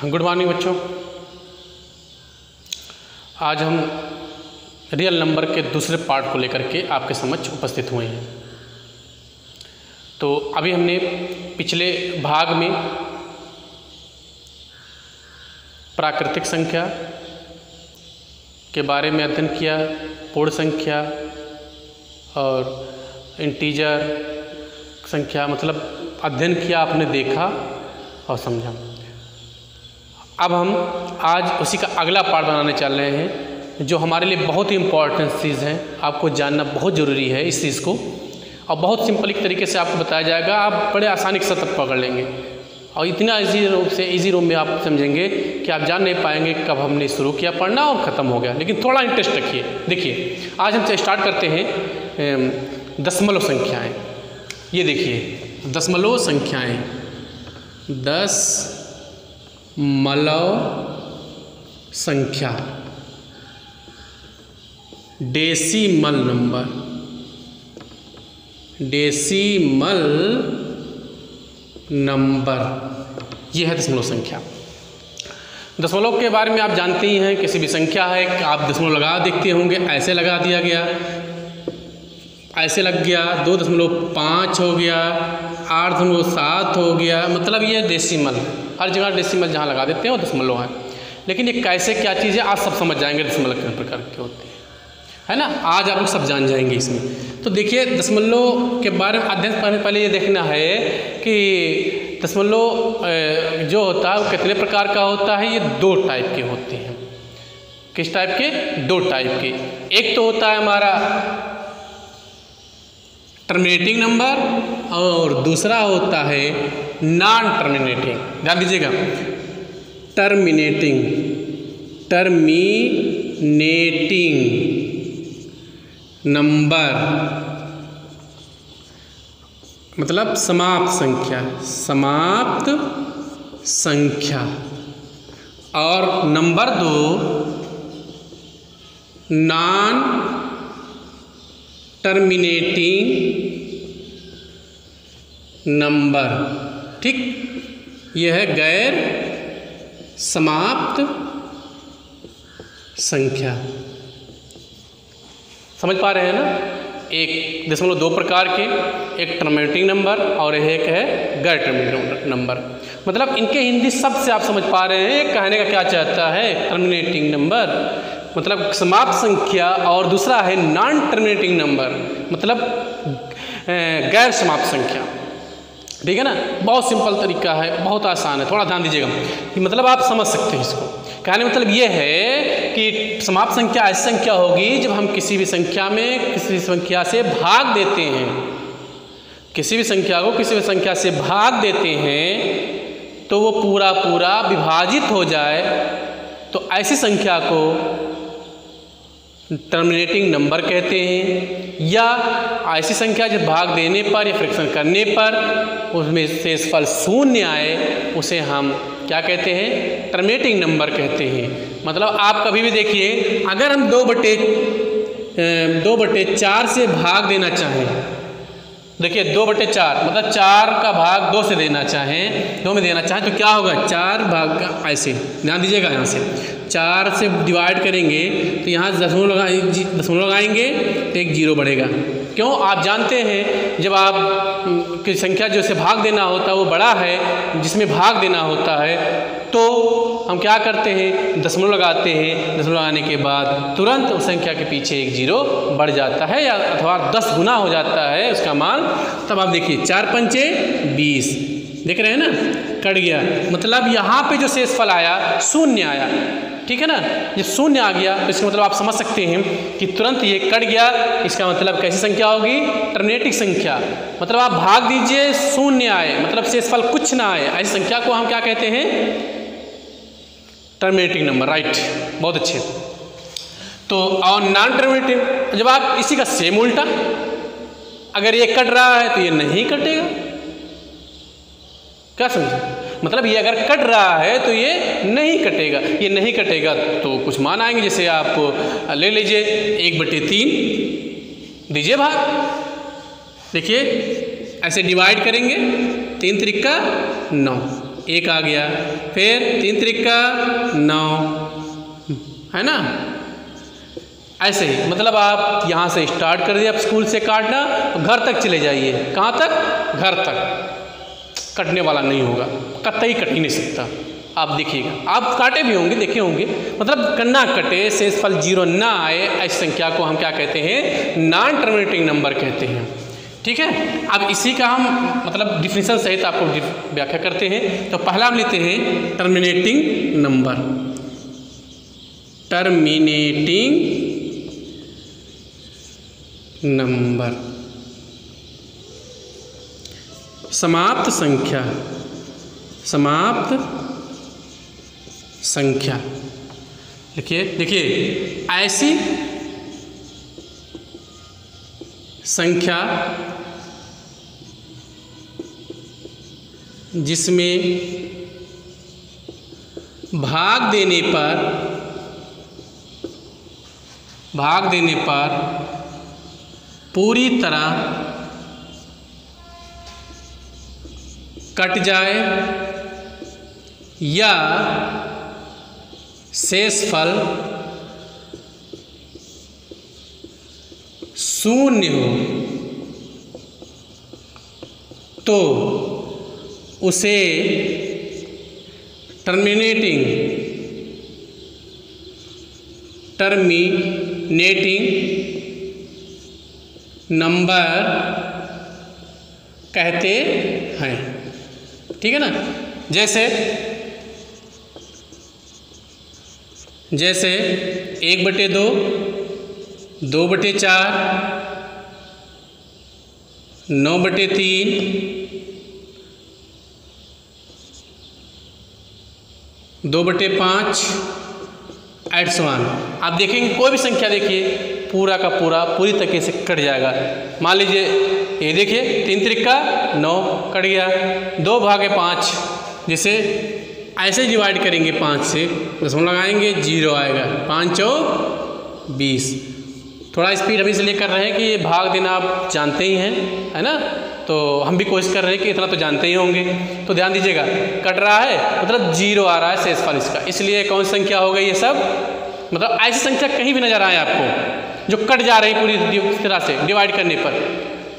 Good morning बच्चों। आज हम रियल नंबर के दूसरे पार्ट को लेकर के आपके समक्ष उपस्थित हुए हैं। तो अभी हमने पिछले भाग में प्राकृतिक संख्या के बारे में अध्ययन किया, पूर्ण संख्या और इंटीजर संख्या, मतलब अध्ययन किया, आपने देखा और समझा। अब हम आज उसी का अगला पार्ट बनाने चल रहे हैं, जो हमारे लिए बहुत ही इम्पॉर्टेंट चीज़ है। आपको जानना बहुत ज़रूरी है इस चीज़ को, और बहुत सिंपल तरीके से आपको बताया जाएगा। आप बड़े आसानी के साथ पकड़ लेंगे और इतना ईजी रूप में आप समझेंगे कि आप जान नहीं पाएंगे कब हमने शुरू किया पढ़ना और ख़त्म हो गया। लेकिन थोड़ा इंटरेस्ट रखिए। देखिए, आज हम स्टार्ट करते हैं दशमलव संख्याएँ। ये देखिए दशमलव संख्याएँ, दशमलव संख्या, डेसिमल नंबर, डेसिमल नंबर, यह है दशमलव संख्या। दशमलव के बारे में आप जानते ही हैं, किसी भी संख्या है कि आप दशमलव लगा देखते होंगे, ऐसे लगा दिया गया, ऐसे लग गया, 2.5 हो गया, 8.7 हो गया, मतलब ये डेसिमल। हर जगह डेसिमल जहाँ लगा देते हैं वो दशमलव है। लेकिन ये कैसे क्या चीज़ है आप सब समझ जाएंगे, दशमलव किस प्रकार के होते हैं, है ना। आज आप लोग सब जान जाएंगे इसमें। तो देखिए, दशमलव के बारे में अध्ययन करने पहले ये देखना है कि दशमलव जो होता है वो कितने प्रकार का होता है। ये 2 टाइप के होते हैं। किस टाइप के? 2 टाइप के। एक तो होता है हमारा टर्मिनेटिंग नंबर और दूसरा होता है नॉन टर्मिनेटिंग। ध्यान दीजिएगा, टर्मिनेटिंग नंबर मतलब समाप्त संख्या, समाप्त संख्या। और नंबर 2 नॉन टर्मिनेटिंग नंबर। ठीक, यह है गैर समाप्त संख्या। समझ पा रहे हैं ना। एक दशमलव 2 प्रकार के, एक टर्मिनेटिंग नंबर और एक है गैर टर्मिनेटिंग नंबर। मतलब इनके हिंदी शब्द से आप समझ पा रहे हैं कहने का क्या चाहता है। टर्मिनेटिंग नंबर मतलब समाप्त संख्या, और दूसरा है नॉन टर्मिनेटिंग नंबर मतलब गैर समाप्त संख्या। ठीक है ना। बहुत सिंपल तरीका है, बहुत आसान है, थोड़ा ध्यान दीजिएगा कि मतलब आप समझ सकते हैं इसको। कहने मतलब ये है कि समाप्त संख्या ऐसी संख्या होगी जब हम किसी भी संख्या में किसी संख्या से भाग देते हैं, किसी भी संख्या को किसी भी संख्या से भाग देते हैं तो वो पूरा पूरा विभाजित हो जाए, तो ऐसी संख्या को टर्मिनेटिंग नंबर कहते हैं। या ऐसी संख्या जब भाग देने पर या फ्रैक्शन करने पर उसमें शेषफल 0 आए, उसे हम क्या कहते हैं? टर्मिनेटिंग नंबर कहते हैं। मतलब आप कभी भी देखिए, अगर हम 2/4 से भाग देना चाहें, देखिए 2/4 मतलब 4 का भाग 2 से देना चाहें, 2 में देना चाहें तो क्या होगा? 4 भाग का ऐसे, ध्यान दीजिएगा, यहाँ से 4 से डिवाइड करेंगे तो यहाँ दशमलव लगाएंगे तो एक 0 बढ़ेगा। क्यों? आप जानते हैं जब आप की संख्या जो से भाग देना होता है वो बड़ा है, जिसमें भाग देना होता है, तो हम क्या करते हैं? दशमलव लगाते हैं। दशमलव लगाने के बाद तुरंत उस संख्या के पीछे एक 0 बढ़ जाता है, या अथवा 10 गुना हो जाता है उसका मान। तब आप देखिए 4 पंचे 20, देख रहे हैं ना, कट गया। मतलब यहाँ पे जो शेषफल आया 0 आया। ठीक है ना। जब 0 आ गया तो इसका मतलब आप समझ सकते हैं कि तुरंत ये कट गया। इसका मतलब कैसी संख्या होगी? टर्मिनेटिंग संख्या। मतलब आप भाग दीजिए 0 आए, मतलब शेषफल कुछ ना आए, ऐसी संख्या को हम क्या कहते हैं? Terminating number. राइट, बहुत अच्छे। तो और नॉन टर्मिनेटिंग, जब आप इसी का सेम उल्टा, अगर ये कट रहा है तो ये नहीं कटेगा। क्या समझे? मतलब ये अगर कट रहा है तो ये नहीं कटेगा। ये नहीं कटेगा तो कुछ मान आएंगे, जैसे आप ले लीजिए 1/3 दीजिए भाग। देखिए ऐसे डिवाइड करेंगे, 3 त्रिका 9, 1 आ गया, फिर 3 त्रिका 9, है ना। ऐसे ही मतलब आप यहाँ से स्टार्ट कर दिए, आप स्कूल से काटना, घर तक चले जाइए। कहाँ तक? घर तक। कटने वाला नहीं होगा, कतई कट ही नहीं सकता। आप देखिएगा, आप काटे भी होंगे, देखे होंगे, मतलब ना कटे, शेषफल 0 ना आए, ऐसी संख्या को हम क्या कहते हैं? नॉन टर्मिनेटिंग नंबर कहते हैं। ठीक है, अब इसी का हम मतलब डिफिनेशन सहित आपको व्याख्या करते हैं। तो पहला हम लेते हैं टर्मिनेटिंग नंबर। टर्मिनेटिंग नंबर, समाप्त संख्या। समाप्त संख्या लिखिए, देखिए ऐसी संख्या जिसमें भाग देने पर पूरी तरह कट जाए या शेषफल शून्य हो तो उसे टर्मिनेटिंग नंबर कहते हैं। ठीक है ना। जैसे 1/2, 2/4, 9/3, 2/5 एट सो ऑन। आप देखेंगे कोई भी संख्या देखिए पूरा का पूरा पूरी तरीके से कट जाएगा। मान लीजिए ये देखिए 3 त्रिका 9 कट गया, 2/5, जिसे ऐसे डिवाइड करेंगे 5 से, दशमलव लगाएंगे 0 आएगा, 5 चौक 20। थोड़ा स्पीड हम इसलिए कर रहे हैं कि ये भाग देना आप जानते ही हैं, है ना। तो हम भी कोशिश कर रहे हैं कि इतना तो जानते ही होंगे। तो ध्यान दीजिएगा, कट रहा है मतलब 0 आ रहा है शेषफल इसका, इसलिए कौन सी संख्या हो गई ये सब, मतलब ऐसी संख्या कहीं भी नजर आए आपको जो कट जा रही पूरी तरह से डिवाइड करने पर,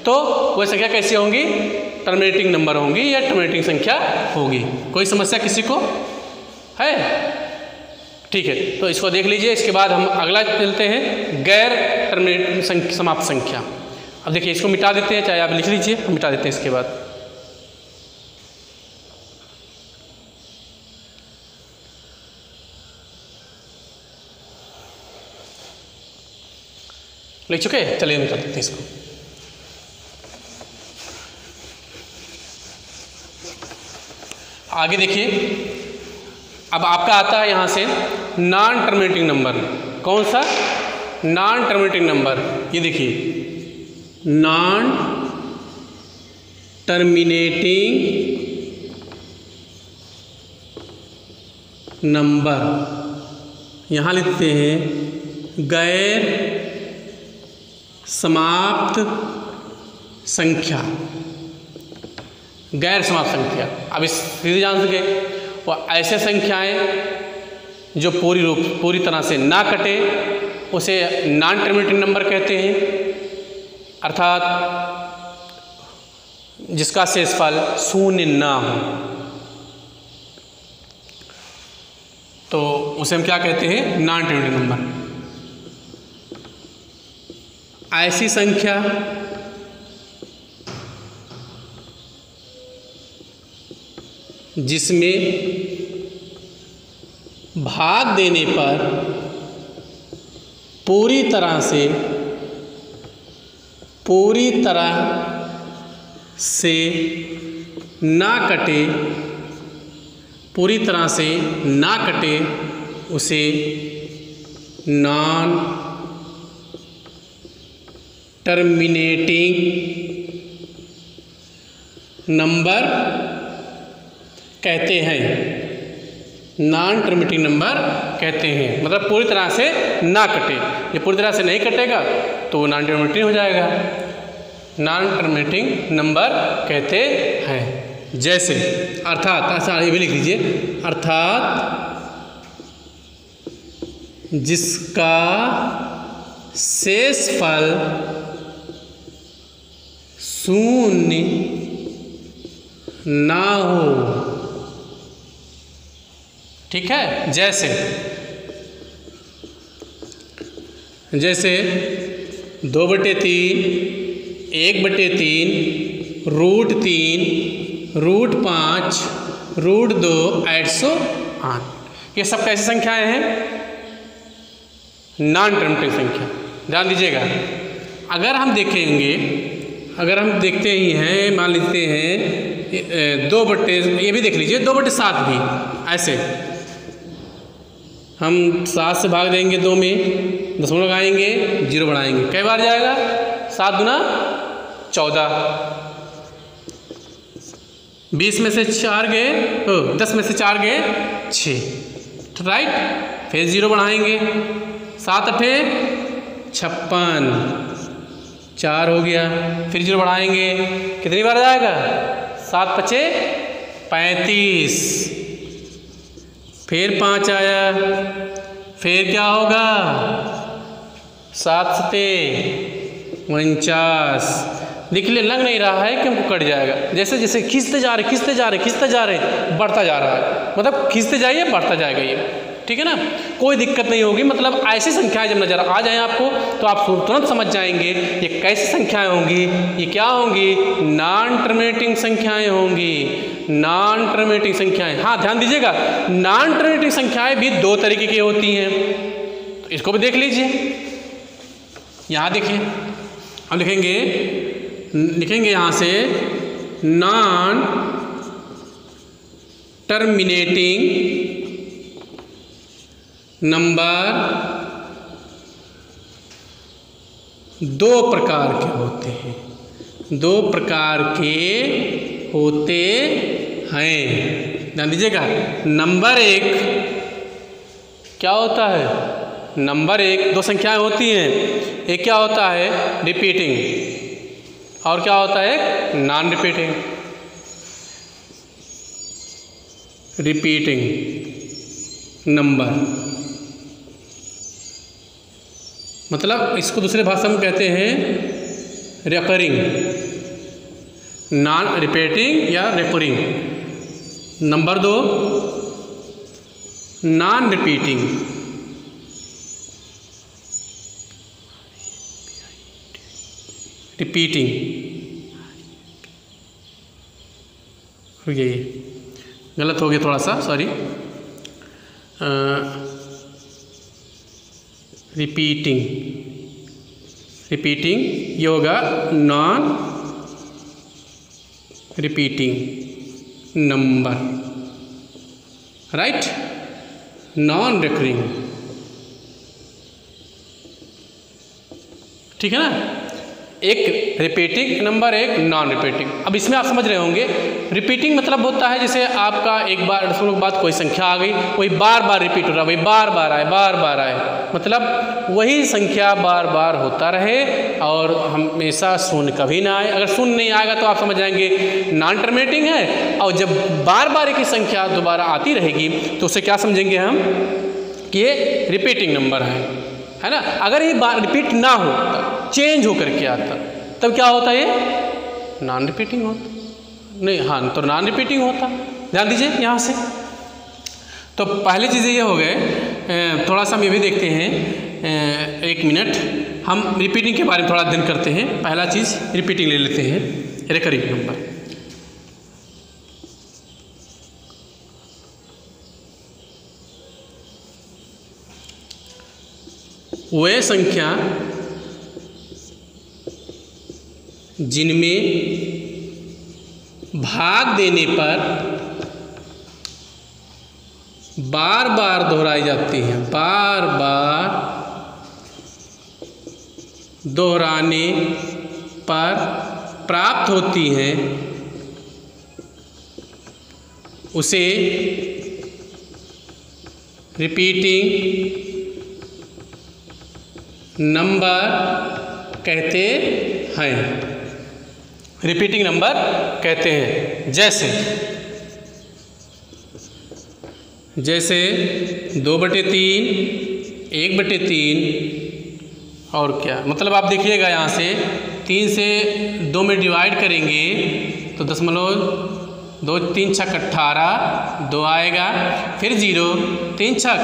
तो वह संख्या कैसी होंगी? टर्मिनेटिंग नंबर होंगी या टर्मिनेटिंग संख्या होगी। कोई समस्या किसी को है? ठीक है, तो इसको देख लीजिए। इसके बाद हम अगला चलते हैं गैर टर्मिनेटिंग समाप्त संख्या। अब देखिए इसको मिटा देते हैं, चाहे आप लिख लीजिए, हम मिटा देते हैं इसके बाद। लिख चुके? चलिए मिटा देते हैं इसको। आगे देखिए, अब आपका आता है यहाँ से नॉन टर्मिनेटिंग नंबर। कौन सा? Non terminating number. ये देखिए नॉन टर्मिनेटिंग नंबर, यहाँ लिखते हैं गैर समाप्त संख्या। गैर समाप्त संख्या, अब इस सीधे जान सके, वो ऐसे संख्याएं जो पूरी तरह से ना कटे उसे नॉन टर्मिनेटिंग नंबर कहते हैं, अर्थात जिसका शेषफल शून्य ना हो, तो उसे हम क्या कहते हैं? Non terminating number. ऐसी संख्या जिसमें भाग देने पर पूरी तरह से ना कटे, उसे नॉन टर्मिनेटिंग नंबर कहते हैं। नॉन टर्मिनेटिंग नंबर कहते हैं, मतलब पूरी तरह से ना कटे। ये पूरी तरह से नहीं कटेगा तो वो नॉन टर्मिनेटिंग हो जाएगा। नॉन टर्मिनेटिंग नंबर कहते हैं। जैसे, अर्थात, अच्छा ये भी लिख लीजिए, अर्थात जिसका शेषफल शून्य ना हो। ठीक है, जैसे 2/3, 1/3, √3, √5, √2, 808। ये सब कैसी संख्याएं हैं? नॉन टर्मिनेटिंग संख्या। ध्यान दीजिएगा, अगर हम देखते ही हैं, मान लेते हैं 2/, ये भी देख लीजिए 2/7 भी ऐसे, हम 7 से भाग देंगे 2 में, दशमलव लगाएंगे, 0 बढ़ाएंगे, कई बार जाएगा? 7 दूना 14, 20 में से 4 गए, 10 में से 4 गए 6, राइट। फिर 0 बढ़ाएंगे, 7 8 56, 4 हो गया, फिर 0 बढ़ाएंगे, कितनी बार जाएगा? 7 5 35, फिर 5 आया, फिर क्या होगा? 7 7 49। देख लिए, लग नहीं रहा है कि हमको कट जाएगा। जैसे जैसे खींचते जा रहे, बढ़ता जा रहा है, मतलब खींचते जाइए बढ़ता जाएगा ये। ठीक है ना, कोई दिक्कत नहीं होगी। मतलब ऐसी संख्याएं जब नजर आ जाएं आपको तो आप तुरंत समझ जाएंगे ये कैसी संख्याएं होंगी, ये क्या होंगी? नॉन टर्मिनेटिंग संख्याएं होंगी, नॉन टर्मिनेटिंग संख्याएं। हाँ ध्यान दीजिएगा, नॉन टर्मिनेटिंग संख्याएं भी 2 तरीके की होती हैं, तो इसको भी देख लीजिए। यहाँ देखिए, हम लिखेंगे यहाँ से नॉन टर्मिनेटिंग नंबर 2 प्रकार के होते हैं, 2 प्रकार के होते हैं। ध्यान दीजिएगा, नंबर 1 क्या होता है? नंबर 1 2 संख्याएं होती हैं, एक क्या होता है? रिपीटिंग, और क्या होता है? Non repeating number. मतलब इसको दूसरे भाषा में कहते हैं रेकरिंग, नॉन रिपीटिंग या recurring. Number 2 non repeating, repeating. ये गलत हो गया थोड़ा सा, सॉरी। रिपीटिंग ये होगा non repeating number, right, non recurring. ठीक है ना, एक रिपीटिंग नंबर, एक नॉन रिपीटिंग। अब इसमें आप समझ रहे होंगे, रिपीटिंग मतलब होता है जैसे आपका एक बार दशमलव के बाद कोई संख्या आ गई, वही बार बार रिपीट हो रहा है, वही बार बार आए, मतलब वही संख्या बार बार होता रहे और हमेशा शून्य कभी ना आए। अगर शून्य नहीं आएगा तो आप समझ जाएंगे नॉन टर्मिनेटिंग है, और जब बार बार एक ही संख्या दोबारा आती रहेगी तो उसे क्या समझेंगे हम कि ये रिपीटिंग नंबर है ना। अगर ये रिपीट ना हो, चेंज होकर के आता, तब क्या होता है? ये नॉन रिपीटिंग होता, नहीं, हाँ, तो नॉन रिपीटिंग होता। ध्यान दीजिए यहाँ से। तो पहली चीज़ें ये हो गए, थोड़ा सा हम ये भी देखते हैं, 1 मिनट हम रिपीटिंग के बारे में थोड़ा अध्ययन करते हैं। पहला चीज़ रिपीटिंग ले लेते हैं, रिकरिंग नंबर। वे संख्या जिनमें भाग देने पर बार बार दोहराई जाती हैं, बार बार दोहराने पर प्राप्त होती हैं, उसे रिपीटिंग नंबर कहते हैं। रिपीटिंग नंबर कहते हैं। जैसे 2/3, 1/3 और क्या, मतलब आप देखिएगा यहाँ से 3 से 2 में डिवाइड करेंगे तो 0.2 3 छक 18, 2 आएगा, फिर 0 3 छक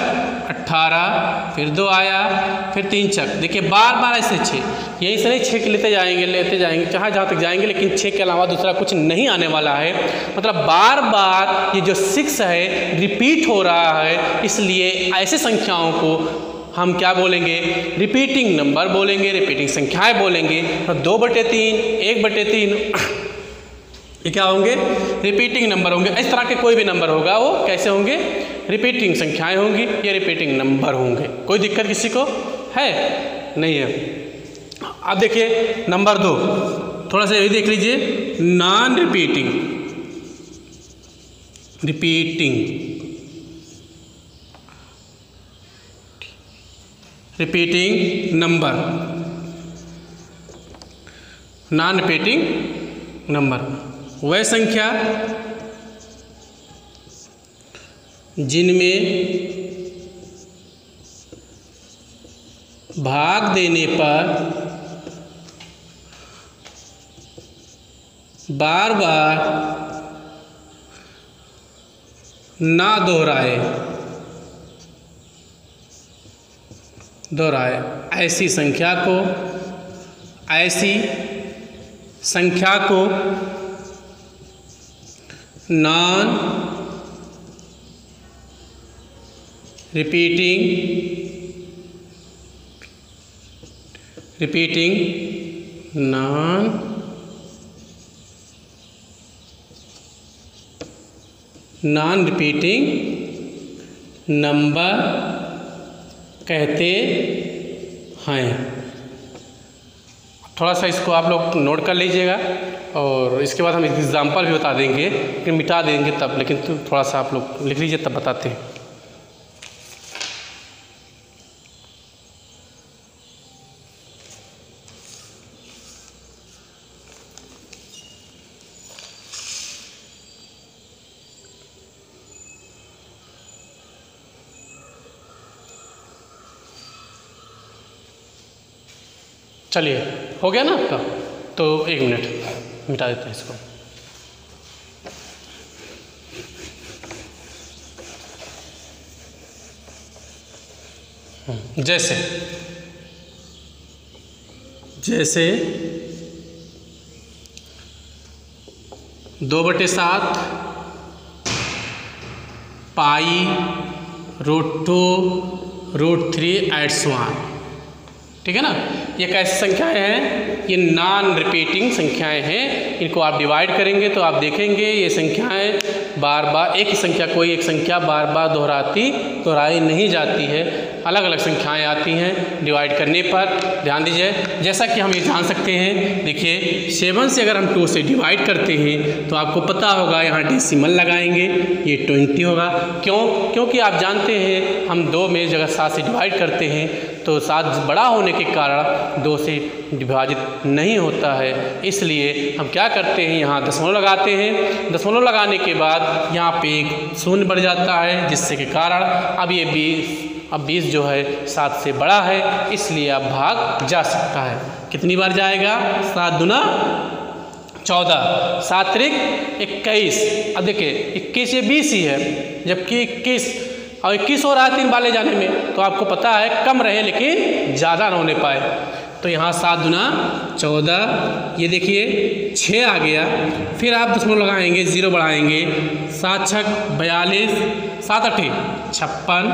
18, फिर 2 आया, फिर 3 छक। देखिए बार बार ऐसे 6, यहीं से नहीं 6 लेते जाएंगे जहाँ तक जाएंगे, लेकिन 6 के अलावा दूसरा कुछ नहीं आने वाला है। मतलब बार बार ये जो 6 है रिपीट हो रहा है, इसलिए ऐसे संख्याओं को हम क्या बोलेंगे, रिपीटिंग नंबर बोलेंगे, रिपीटिंग संख्याएं बोलेंगे। तो 2/3, 1/3 ये क्या होंगे, रिपीटिंग नंबर होंगे। इस तरह के कोई भी नंबर होगा वो कैसे होंगे, रिपीटिंग संख्याएं होंगी या रिपीटिंग नंबर होंगे। कोई दिक्कत किसी को है नहीं है। अब देखिए नंबर 2, थोड़ा सा ये देख लीजिए, non repeating number, non repeating number वह संख्या जिनमें भाग देने पर बार बार ना दोहराए, ऐसी संख्या को non repeating non repeating number कहते हैं। थोड़ा सा इसको आप लोग नोट कर लीजिएगा और इसके बाद हम एग्जाम्पल भी बता देंगे, फिर मिटा देंगे तब, लेकिन थोड़ा सा आप लोग लिख लीजिए तब बताते हैं। चलिए हो गया ना आपका, तो 1 मिनट मिटा देते हैं इसको। जैसे 2/7 पाई √2√3 ठीक है ना। ये कैसी संख्याएं हैं, ये नॉन रिपीटिंग संख्याएं हैं। इनको आप डिवाइड करेंगे तो आप देखेंगे ये संख्याएं बार बार एक एक संख्या बार बार दोहराई नहीं जाती है, अलग अलग संख्याएं आती हैं डिवाइड करने पर। ध्यान दीजिए, जैसा कि हम ये जान सकते हैं, देखिए 7 से अगर हम 2 से डिवाइड करते हैं तो आपको पता होगा यहाँ डेसिमल लगाएंगे, ये 20 होगा। क्योंकि आप जानते हैं हम 2 में जगह 7 से डिवाइड करते हैं तो 7 बड़ा होने के कारण 2 से विभाजित नहीं होता है, इसलिए हम क्या करते हैं, यहाँ दशमलव लगाते हैं। दशमलव लगाने के बाद यहाँ पे एक 0 बढ़ जाता है, जिससे के कारण अब ये 20 जो है 7 से बड़ा है, इसलिए अब भाग जा सकता है। कितनी बार जाएगा, 7 दूना 14, 7 त्रिक 21। अब देखिए 21 ये 20 ही है, जबकि 21 और 21 हो रहा है 3 बार ले जाने में, तो आपको पता है कम रहे लेकिन ज़्यादा ना होने पाए। तो यहाँ 7 दूना 14, ये देखिए 6 आ गया। फिर आप दशमलव लगाएंगे, 0 बढ़ाएंगे, 7 छक 42, 7 अठे 56,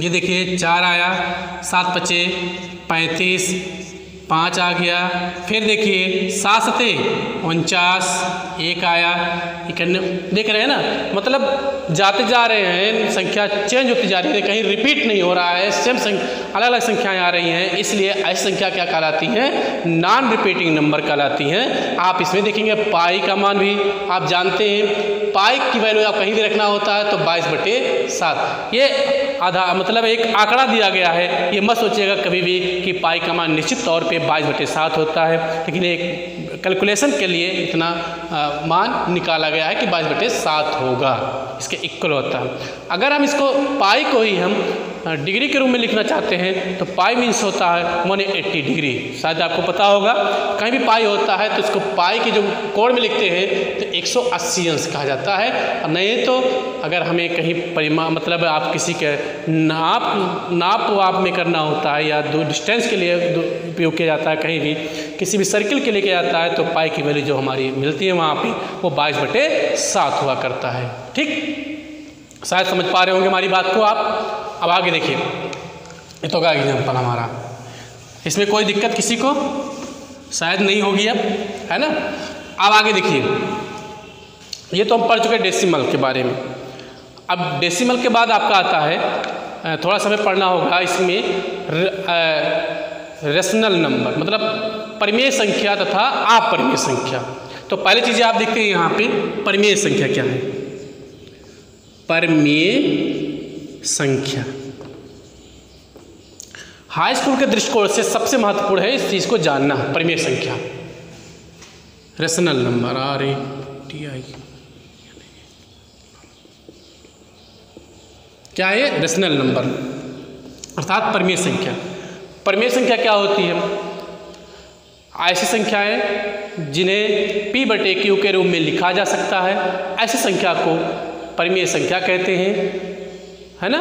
ये देखिए 4 आया, 7 पचे 35, 5 आ गया। फिर देखिए 7 सते 49, 1 आया। देख रहे हैं ना, मतलब जाते जा रहे हैं, संख्या चेंज होती जा रही है, कहीं रिपीट नहीं हो रहा है, सेम अलग अलग संख्याएं आ रही हैं, इसलिए ऐसी संख्या क्या कहलाती हैं, नॉन रिपीटिंग नंबर कहलाती हैं। आप इसमें देखेंगे पाई का मान भी आप जानते हैं, पाई की वैल्यू आप कहीं भी रखना होता है तो 22/7, ये आधा मतलब एक आंकड़ा दिया गया है। ये मत सोचिएगा कभी भी कि पाई का मान निश्चित तौर पे 22/7 होता है, लेकिन एक कैलकुलेशन के लिए इतना मान निकाला गया है कि 22/7 होगा, इसके इक्वल होता है। अगर हम इसको पाई को ही हम डिग्री के रूप में लिखना चाहते हैं तो पाई मीन्स होता है 180 डिग्री। शायद आपको पता होगा कहीं भी पाई होता है तो इसको पाई के जो कोण में लिखते हैं तो 180 अंश कहा जाता है। नहीं तो अगर हमें कहीं परिमाण मतलब आप किसी के नाप वाप में करना होता है या डिस्टेंस के लिए उपयोग किया जाता है, कहीं भी किसी भी सर्किल के लिए किया जाता है तो पाई की वैल्यू जो हमारी मिलती है वहाँ पे वो 22/7 हुआ करता है। ठीक, शायद समझ पा रहे होंगे हमारी बात को आप। अब आगे देखिए, ये तो का एग्जाम्पल हमारा, इसमें कोई दिक्कत किसी को शायद नहीं होगी अब, है ना। अब आगे देखिए, ये तो हम पढ़ चुके डेसिमल के बारे में। अब डेसिमल के बाद आपका आता है, थोड़ा समय पढ़ना होगा इसमें रेशनल नंबर, मतलब परिमेय संख्या तथा अपरिमेय संख्या। तो पहली चीज़ें आप देखते हैं यहाँ पे परिमेय संख्या क्या है। परिमेय संख्या हाई स्कूल के दृष्टिकोण से सबसे महत्वपूर्ण है इस चीज़ को जानना, परिमेय संख्या। रेशनल नंबर RATI क्या है? रेशनल नंबर अर्थात परिमेय संख्या। परिमेय संख्या क्या होती है? ऐसी संख्याएं जिन्हें P/Q के रूप में लिखा जा सकता है, ऐसी संख्या को परिमेय संख्या कहते हैं, है ना।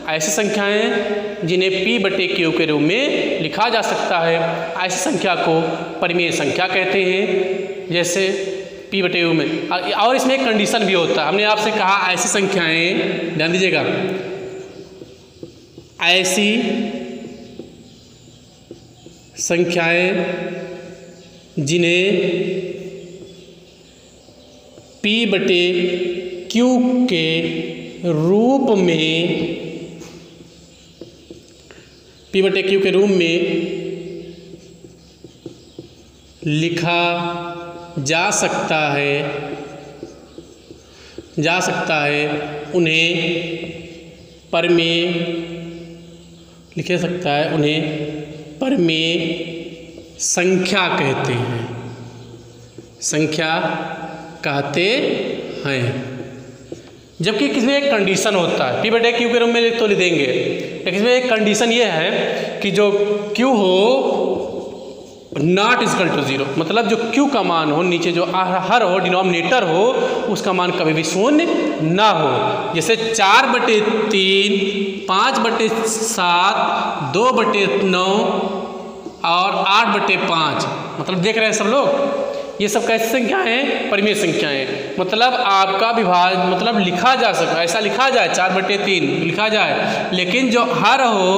ऐसी संख्याएं जिन्हें P/Q के रूप में लिखा जा सकता है, ऐसी संख्या को परिमेय संख्या कहते हैं। जैसे P/Q में, और इसमें एक कंडीशन भी होता है। हमने आपसे कहा ऐसी संख्याएं, ध्यान दीजिएगा, ऐसी संख्याएं जिन्हें P/Q के रूप में P/Q के रूप में लिखा जा सकता है, उन्हें परिमेय लिखा सकता है, उन्हें परिमेय संख्या कहते हैं, संख्या कहते हैं। जबकि किसमें एक कंडीशन होता है, P/Q के रूप में तो लिख देंगे, लेकिन इसमें एक कंडीशन ये है कि जो Q हो नॉट इक्वल टू 0, मतलब जो Q का मान हो, नीचे जो हर हो, डिनोमिनेटर हो, उसका मान कभी भी शून्य ना हो। जैसे 4/3, 5/7, 2/9 और 8/5, मतलब देख रहे हैं सब लोग, ये सब कैसी संख्याएं हैं? परिमेय संख्याएं। मतलब आपका विभाज मतलब लिखा जा सकता, ऐसा लिखा जाए 4/3 लिखा जाए, लेकिन जो हर हो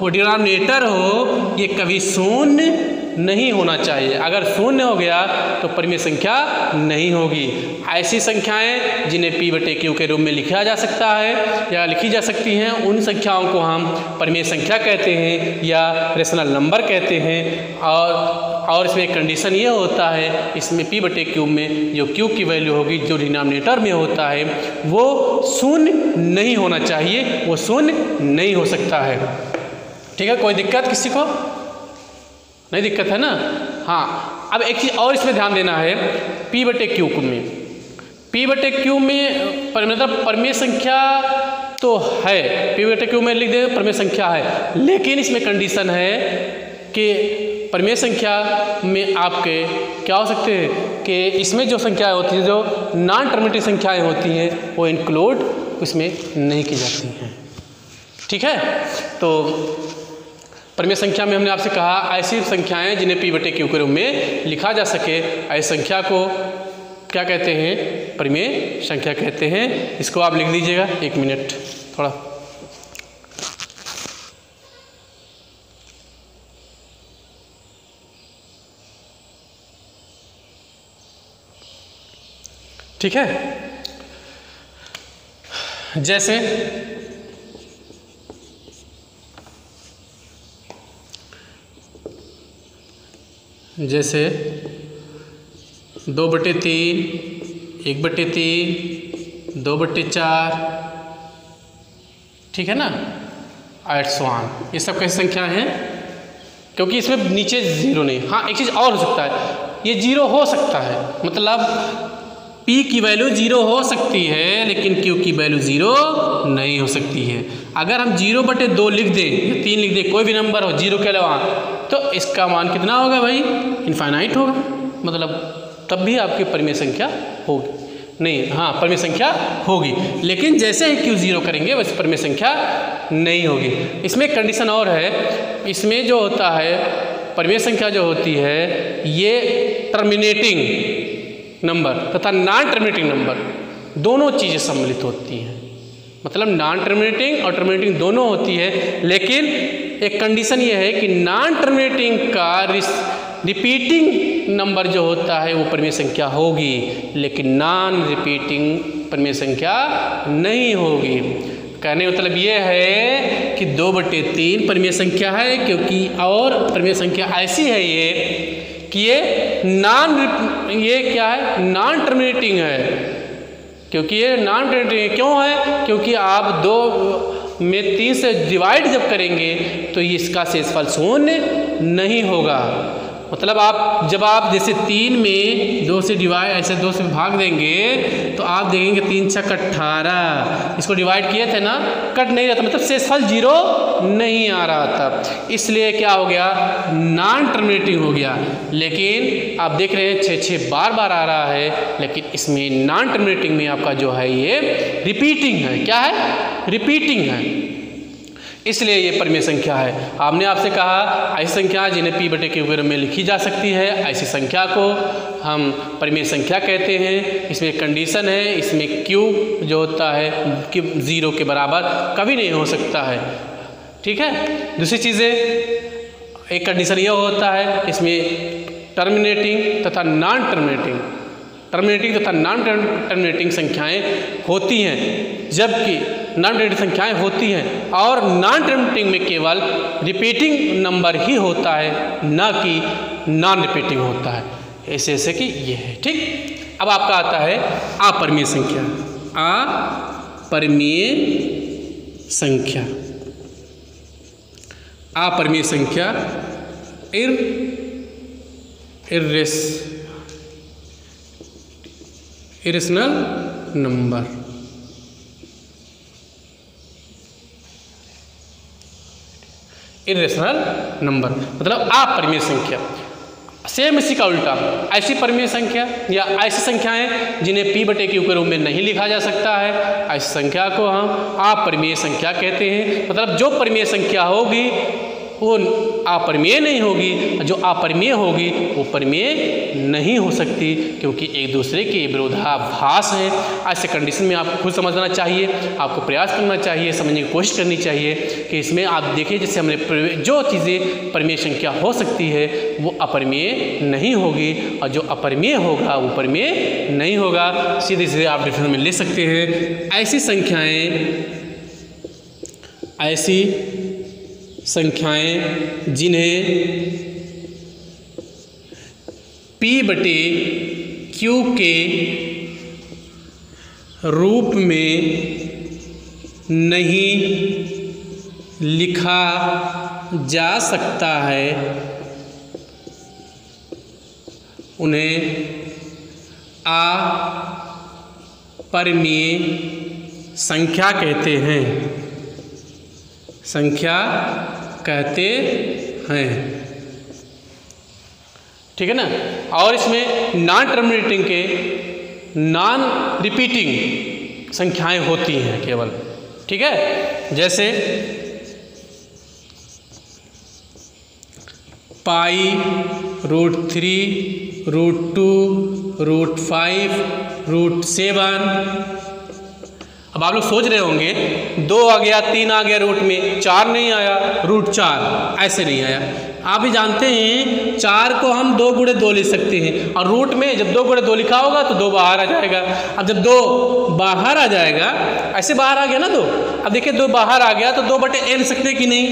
वो डिनोमिनेटर हो, ये कभी शून्य नहीं होना चाहिए। अगर शून्य हो गया तो परिमेय संख्या नहीं होगी। ऐसी संख्याएं जिन्हें P/Q के रूप में लिखा जा सकता है या लिखी जा सकती हैं, उन संख्याओं को हम परिमेय संख्या कहते हैं या रेशनल नंबर कहते हैं। और इसमें एक कंडीशन ये होता है, इसमें P/Q में जो Q की वैल्यू होगी, जो डिनोमिनेटर में होता है, वो शून्य नहीं होना चाहिए, वो शून्य नहीं हो सकता है। ठीक है, कोई दिक्कत किसी को? नहीं दिक्कत है ना। हाँ, अब एक चीज़ और इसमें ध्यान देना है, P/Q में, P/Q में मतलब परिमेय संख्या तो है, P/Q में लिख दें परिमेय संख्या है, लेकिन इसमें कंडीशन है कि परिमेय संख्या में आपके क्या हो सकते हैं कि इसमें जो संख्याएं होती हैं, जो नॉन टर्मिनेटिव संख्याएं होती हैं, वो इंक्लूड उसमें नहीं की जाती हैं। ठीक है, तो परिमेय संख्या में हमने आपसे कहा ऐसी संख्याएं जिन्हें P/Q के रूप में लिखा जा सके, ऐसी संख्या को क्या कहते हैं? परिमेय संख्या कहते हैं। इसको आप लिख दीजिएगा, 1 मिनट थोड़ा। ठीक है, जैसे जैसे 2/3, 1/3, 2/4, ठीक है ना, ये सब कैसी संख्या हैं? क्योंकि इसमें नीचे 0 नहीं। हाँ, एक चीज़ और हो सकता है, ये 0 हो सकता है, मतलब P की वैल्यू 0 हो सकती है लेकिन Q की वैल्यू 0 नहीं हो सकती है। अगर हम 0/2 लिख दें या 3 लिख दें, कोई भी नंबर हो 0 के अलावा, तो इसका मान कितना होगा भाई? इनफाइनाइट होगा, मतलब तब भी आपकी परिमेय संख्या होगी नहीं, हाँ परिमेय संख्या होगी, लेकिन जैसे ही Q 0 करेंगे वैसे परिमेय संख्या नहीं होगी। इसमें कंडीशन और है, इसमें जो होता है परिमेय संख्या जो होती है ये टर्मिनेटिंग नंबर तथा नॉन टर्मिनेटिंग नंबर दोनों चीज़ें सम्मिलित होती हैं, मतलब नॉन टर्मिनेटिंग और टर्मिनेटिंग दोनों होती है, लेकिन एक कंडीशन ये है कि नॉन टर्मिनेटिंग का रिपीटिंग नंबर जो होता है वो परिमेय संख्या होगी, लेकिन नॉन रिपीटिंग परिमेय संख्या नहीं होगी। कहने का मतलब ये है कि 2/3 परिमेय संख्या है, क्योंकि और परिमेय संख्या ऐसी है ये कि ये क्या है? नॉन टर्मिनेटिंग है, क्योंकि ये नॉन टर्मिनेटिंग क्यों है? क्योंकि आप 2 में 3 से डिवाइड जब करेंगे तो इसका शेषफल शून्य नहीं होगा। मतलब जब आप जैसे 3 में 2 से डिवाइड, ऐसे 2 से भाग देंगे तो आप देखेंगे 3 छक 18, इसको डिवाइड किए थे ना, कट नहीं रहता, मतलब शेषफल 0 नहीं आ रहा था, इसलिए क्या हो गया? नॉन टर्मिनेटिंग हो गया। लेकिन आप देख रहे हैं 6 बार आ रहा है, लेकिन इसमें नॉन टर्मिनेटिंग में आपका जो है ये रिपीटिंग है। क्या है? रिपीटिंग है, इसलिए ये परिमेय संख्या है। आपने आपसे कहा ऐसी संख्या जिन्हें P/Q के रूप में लिखी जा सकती है, ऐसी संख्या को हम परिमेय संख्या कहते हैं। इसमें कंडीशन है, इसमें Q जो होता है कि 0 के बराबर कभी नहीं हो सकता है, ठीक है। दूसरी चीज़ें, एक कंडीशन यह होता है इसमें टर्मिनेटिंग तथा नॉन टर्मिनेटिंग संख्याएँ होती हैं, जबकि नॉन टर्मिनेटिंग संख्याएं होती हैं, और नॉन टर्मिनेटिंग में केवल रिपीटिंग नंबर ही होता है, न कि नॉन रिपीटिंग होता है। ऐसे कि ये है, ठीक। अब आपका आता है अपरिमेय संख्या। अपरिमेय संख्या इरेशनल नंबर। इरेशनल नंबर मतलब अपरिमेय संख्या। सेम इसी का उल्टा, ऐसी परिमेय संख्या या ऐसी संख्याएं जिन्हें P/Q के रूप में नहीं लिखा जा सकता है, ऐसी संख्या को हम अपरिमेय संख्या कहते हैं। मतलब जो परिमेय संख्या होगी वो अपरिमेय नहीं होगी, जो अपरिमेय होगी वो परिमेय नहीं हो सकती, क्योंकि एक दूसरे के विरोधाभास है। ऐसे कंडीशन में आपको खुद समझना चाहिए, आपको प्रयास करना चाहिए, समझने की कोशिश करनी चाहिए कि इसमें आप देखिए जैसे हमने जो चीज़ें परिमेय संख्या हो सकती है वो अपरिमेय नहीं होगी, और जो अपरिमेय होगा वो परिमेय नहीं होगा। सीधे सीधे आप डिफरेंस में ले सकते हैं। ऐसी संख्याएं जिन्हें P/Q के रूप में नहीं लिखा जा सकता है, उन्हें अपरिमेय संख्या कहते हैं। ठीक है ना। और इसमें नॉन टर्मिनेटिंग के नॉन रिपीटिंग संख्याएं होती हैं केवल, ठीक है। जैसे पाई, √3, √2, √5, √7। अब आप लोग सोच रहे होंगे 2 आ गया, 3 आ गया रूट में, 4 नहीं आया, √4 ऐसे नहीं आया। आप भी जानते हैं 4 को हम 2 × 2 लिख सकते हैं, और रूट में जब 2 × 2 लिखा होगा तो 2 बाहर आ जाएगा। अब जब 2 बाहर आ जाएगा, ऐसे बाहर आ गया ना 2, अब देखिए 2 बाहर आ गया तो 2/a लिख सकते हैं कि नहीं?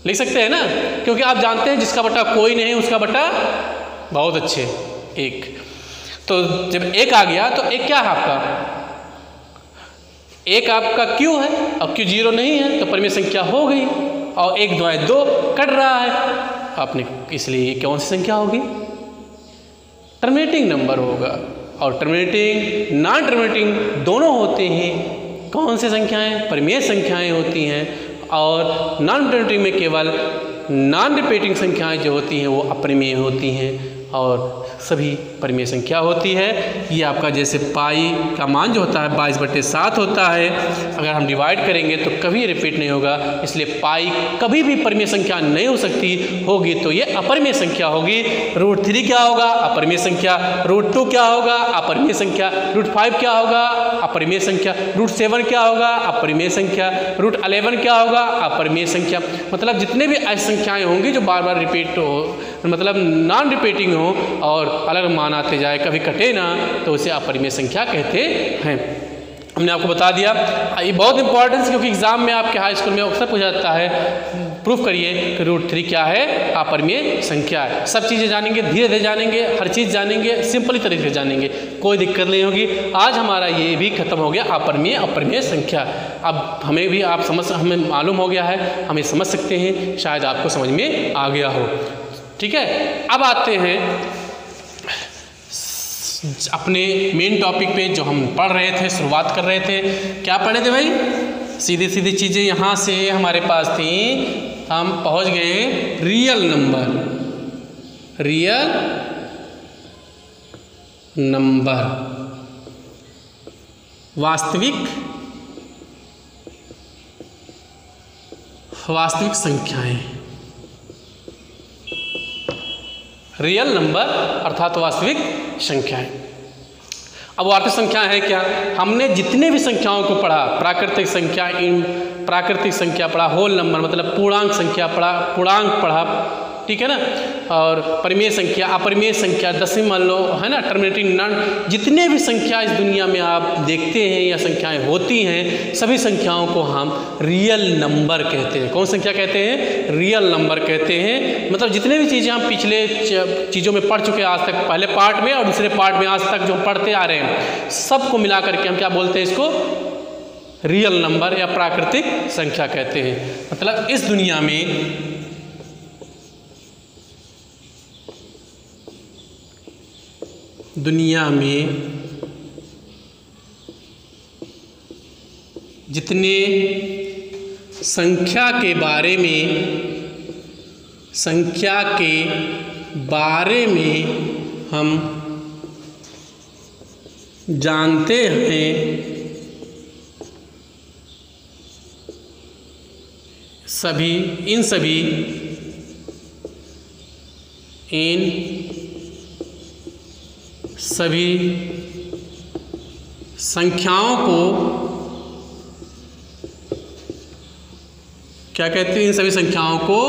लिख सकते हैं ना, क्योंकि आप जानते हैं जिसका बटा कोई नहीं उसका बटा बहुत अच्छे 1। तो जब 1 आ गया तो 1 क्या है आपका? 1 आपका Q है, अब Q 0 नहीं है तो परिमेय संख्या हो गई, और 1 2 2 कट रहा है आपने, इसलिए ये कौन सी संख्या होगी? टर्मिनेटिंग नंबर होगा। और टर्मिनेटिंग नॉन टर्मिनेटिंग दोनों होते हैं। कौन से संख्याएं? परिमेय संख्याएं होती हैं। और नॉन टर्मिनेटिंग में केवल नॉन रिपीटिंग संख्याएं जो होती हैं वो अपरिमेय होती हैं और सभी परिमेय संख्या होती है। ये आपका जैसे पाई का मान जो होता है 22/7 होता है, अगर हम डिवाइड करेंगे तो कभी रिपीट नहीं होगा, इसलिए पाई कभी भी परिमेय संख्या नहीं हो सकती, होगी तो ये अपरिमेय संख्या होगी। √3 क्या होगा? अपरिमेय संख्या। √2 क्या होगा? अपरिमेय संख्या। √5 क्या होगा? अपरिमेय संख्या। √7 क्या होगा? अपरिमेय संख्या। √11 क्या होगा? अपरिमेय संख्या। मतलब जितने भी ऐसी संख्याएं होंगी जो बार बार रिपीट हो, मतलब नॉन रिपीटिंग हो और अलग मान आते जाए, कभी कटे ना, तो उसे अपरिमेय संख्या कहते हैं। हमने आपको बता दिया। ये बहुत इंपॉर्टेंट है क्योंकि एग्जाम में आपके हाई स्कूल में अक्सर पूछा जाता है, प्रूफ करिए कि √3 क्या है? अपरिमेय संख्या है। सब चीज़ें जानेंगे, धीरे धीरे जानेंगे, हर चीज़ जानेंगे, सिंपली तरीके से जानेंगे, कोई दिक्कत नहीं होगी। आज हमारा ये भी खत्म हो गया अपरिमेय संख्या। अब हमें भी हमें मालूम हो गया है, हम ये समझ सकते हैं, शायद आपको समझ में आ गया हो। ठीक है, अब आते हैं अपने मेन टॉपिक पे जो हम पढ़ रहे थे, शुरुआत कर रहे थे। क्या पढ़े थे भाई? सीधी सीधी चीज़ें यहाँ से हमारे पास थी, हम पहुँच गए रियल नंबर, वास्तविक संख्याएं। रियल नंबर अर्थात वास्तविक संख्याएं। अब वास्तविक संख्या है क्या? हमने जितने भी संख्याओं को पढ़ा, प्राकृतिक संख्या पढ़ा, होल नंबर मतलब पूर्णांक संख्या पढ़ा, पूर्णांक पढ़ा, ठीक है ना, और परिमेय संख्या, अपरिमेय संख्या, दशमी मान लो, है ना, टर्मिनेटिंग नॉन, जितने भी संख्या इस दुनिया में आप देखते हैं या संख्याएं होती हैं, सभी संख्याओं को हम रियल नंबर कहते हैं। कौन संख्या कहते हैं? रियल नंबर कहते हैं। मतलब जितने भी चीज़ें हम पिछले चीज़ों में पढ़ चुके हैं आज तक, पहले पार्ट में और दूसरे पार्ट में आज तक जो हम पढ़ते आ रहे हैं, सबको मिला करके हम क्या बोलते हैं? इसको रियल नंबर या प्राकृतिक संख्या कहते हैं। मतलब इस दुनिया में जितने संख्या के बारे में हम जानते हैं, इन सभी संख्याओं को क्या कहते हैं? इन सभी संख्याओं को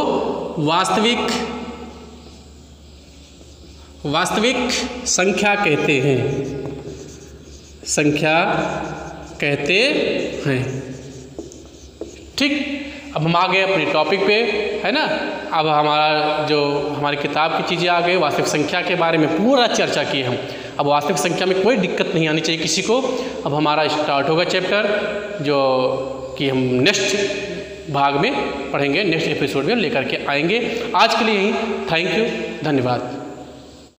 वास्तविक संख्या कहते हैं। ठीक, अब हम आ गए अपने टॉपिक पे, है ना। अब हमारी किताब की चीज़ें आ गई, वास्तविक संख्या के बारे में पूरा चर्चा की हम। अब वास्तविक संख्या में कोई दिक्कत नहीं आनी चाहिए किसी को। अब हमारा स्टार्ट होगा चैप्टर, जो कि हम नेक्स्ट भाग में पढ़ेंगे, नेक्स्ट एपिसोड में लेकर के आएंगे। आज के लिए यही, थैंक यू, धन्यवाद।